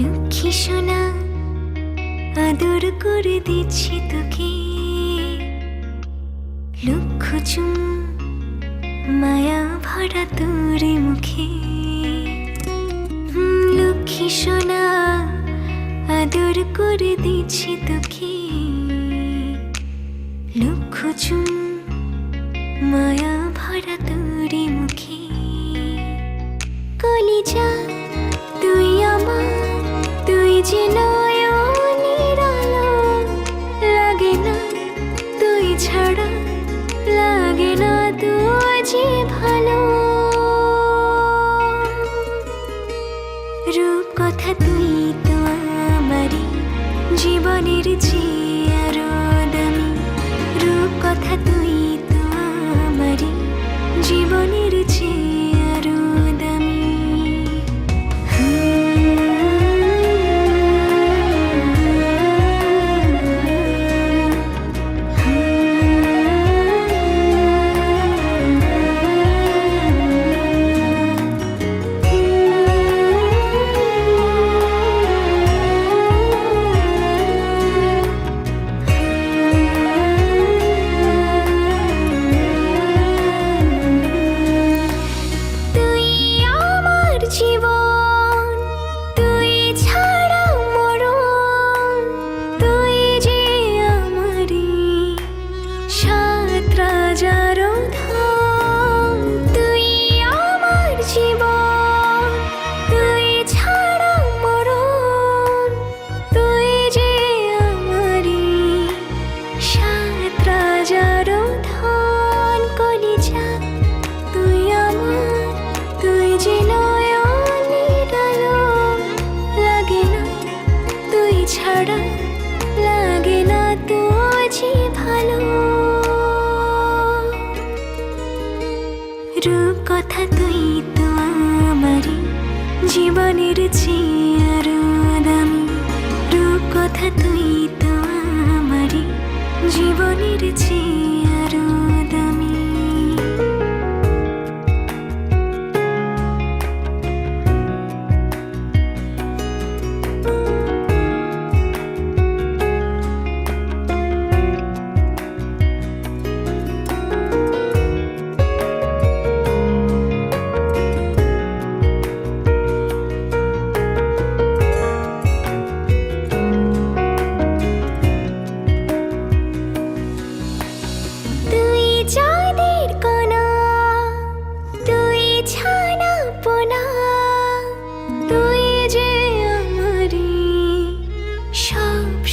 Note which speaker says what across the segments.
Speaker 1: লক্ষ্মী সোনা আদর করে দিচ্ছি তোকে, লক্ষ চুম মায়া ভরা তোর মুখে। লক্ষ্মী সোনা আদর করে দিচ্ছি তোকে, লক্ষ চুম মায়া ভরা তোর মুখে। কলিজা তুই আমার, তুই যে নয়নের আলো, লাগে না তুই ছাড়া, লাগে না তুই যে ভালো। রূপ কথা তুই তো আমারই জীবনের চেয়ে আরো দামি, রূপ কথা তুই তো আমারই জীবনের চেয়ে আরো দামি। ছাড়া লাগে না তুই যে ভালো। রূপ কথা তুই তো আমারই জীবনের চেয়ে আরো দামি, রূপ কথা তুই তো আমারই জীবনের চেয়ে আরো দামি।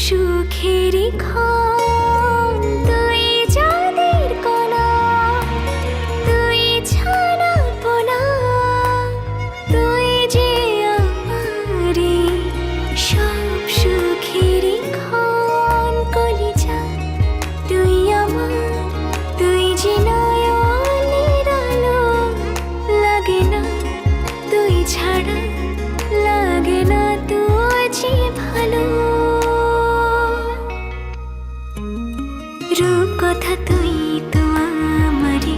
Speaker 1: সুখেরি ক্ষণ তুই চাঁদের কণা, তুই ছানা পোনা, তুই যে আমারি সব সুখেরি ক্ষণ। কলিজা তুই আমার, তুই যে নয়নের আলো, লাগে না তুই ছাড়া, লাগে না তুই যে ভালো। রূপ কথা তুই তো আমারই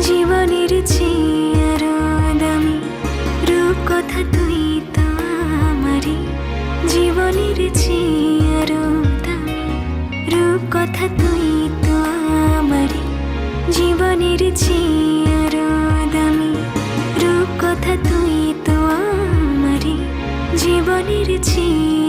Speaker 1: জীবনের চেয়ে আরো দামি, রূপ কথা তুই তো আমারই জীবনের চেয়ে আরো দামি, রূপ কথা তুই তো আমারই জীবনের চেয়ে আরো দামি, রূপ কথা তুই তো আমারই জীবনের চেয়ে